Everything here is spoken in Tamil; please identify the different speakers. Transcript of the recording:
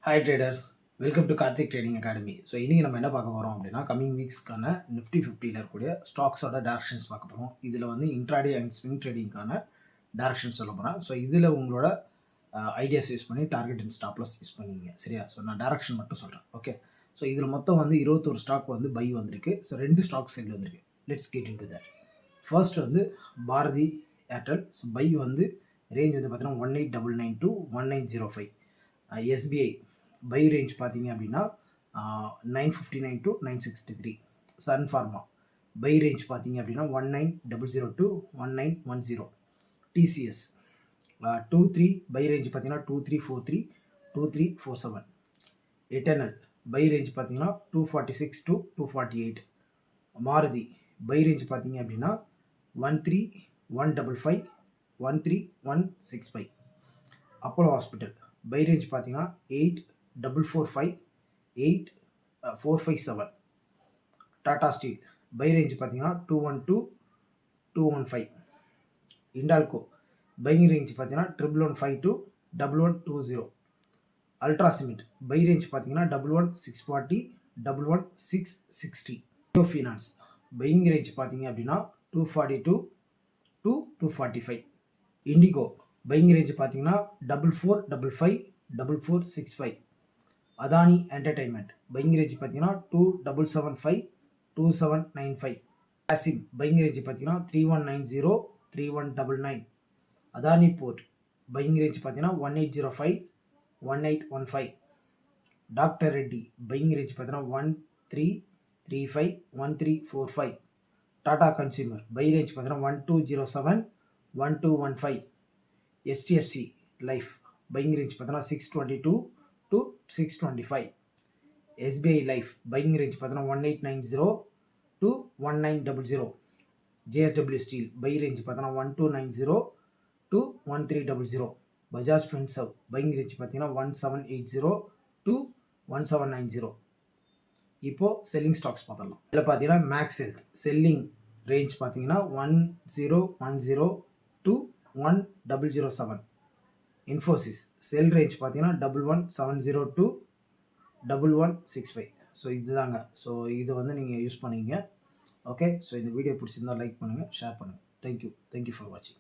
Speaker 1: Hi traders, welcome to Karthik trading academy. So இன்றைக்கி நம்ம என்ன பார்க்க போகிறோம் அப்படின்னா, கம்மிங் வீக்ஸ்க்கான நிஃப்டி 50ல் இருக்கக்கூடிய ஸ்டாக்ஸோட டேரக்ஷன்ஸ் பார்க்க போகிறோம். இதில் வந்து இன்ட்ராடே அண்ட் ஸ்விங் ட்ரேடிங்கான டேரக்ஷன்ஸ் சொல்ல போகிறேன். ஸோ இதில் உங்களோட ஐடியாஸ் யூஸ் பண்ணி டார்கெட் அண்ட் ஸ்டாப்லஸ் யூஸ் பண்ணிங்க, சரியா? ஸோ நான் டேரக்ஷன் மட்டும் சொல்கிறேன், ஓகே? ஸோ இதில் மொத்தம் வந்து 21 ஸ்டாக் வந்து பை வந்திருக்கு. ஸோ 2 ஸ்டாக் செல் வந்திருக்கு. Let's get in to that. First வந்து பாரதி ஏர்டெல். ஸோ பை வந்து ரேஞ்ச் வந்து பார்த்தீங்கன்னா 1899 to 1905. எஸ்பிஐ பை ரேஞ்ச் பார்த்தீங்க அப்படின்னா 959 to 963. Sun Pharma buy range பார்த்தீங்க அப்படின்னா 1900 to 1910. டிசிஎஸ் 23 பை ரேஞ்ச் பார்த்தீங்கன்னா 2343 2347. எட்டர்னல் பை ரேஞ்ச் பார்த்தீங்கன்னா 246 to 248. மாருதி பை ரேஞ்ச் பார்த்தீங்க அப்படின்னா 13155 13165. அப்போலோ ஹாஸ்பிட்டல் பை ரேஞ்ச் பார்த்தீங்கன்னா 8445 8457. டாடா ஸ்டீல் பை ரேஞ்ச் பார்த்தீங்கன்னா 212 215. இண்டால்கோ பையிங் ரேஞ்ச் பார்த்தீங்கன்னா 1115 to 1120. Ultra cement by range பார்த்தீங்கன்னா 11640 11660. ஜியோ ஃபினான்ஸ் பையிங் ரேஞ்ச் பார்த்தீங்க அப்படின்னா 242 to 245. இண்டிகோ பையிங் ரேஞ்ச் பார்த்தீங்கன்னா 4455 4465. அதானி என்டர்டைன்மெண்ட் பையிங் ரேஞ்ச் பார்த்தீங்கன்னா 2775 2795. ஆசிம் பையிங் ரேஞ்ச் பார்த்தீங்கன்னா 3190 3199. அதானி போர்ட் பையிங் ரேஞ்ச் பார்த்தீங்கன்னா 1805 1815. டாக்டர் ரெட்டி பையிங் ரேஞ்ச் பார்த்தீங்கன்னா 1335 1345. டாடா கன்சியூமர் பை ரேஞ்ச் பார்த்தீங்கன்னா 1207 1215. எஸ்டிஎஃப்சி லைஃப் பையிங் ரேஞ்ச் பார்த்தீங்கன்னா 622 to 625. SBI life buying range பார்த்தீங்கன்னா 1890 to 1900. JSW steel by range பார்த்தீங்கன்னா 1290 to 1300. Bajaj Finserv buying range பார்த்தீங்கன்னா 1780 to 1790. இப்போது செல்லிங் ஸ்டாக்ஸ் பார்த்துடலாம். இதில் பார்த்தீங்கன்னா மேக்ஸ் ஹெல்த் செல்லிங் ரேஞ்ச் பார்த்தீங்கன்னா 1010 to 1007. இன்ஃபோசிஸ் செல் ரேஞ்ச் பார்த்தீங்கன்னா 1170 to 1165. ஸோ இதுதாங்க. ஸோ இது வந்து நீங்கள் யூஸ் பண்ணிங்க, ஓகே? ஸோ இந்த வீடியோ பிடிச்சிருந்தால் லைக் பண்ணுங்கள், ஷேர் பண்ணுங்கள். தேங்க்யூ ஃபார் வாட்சிங்.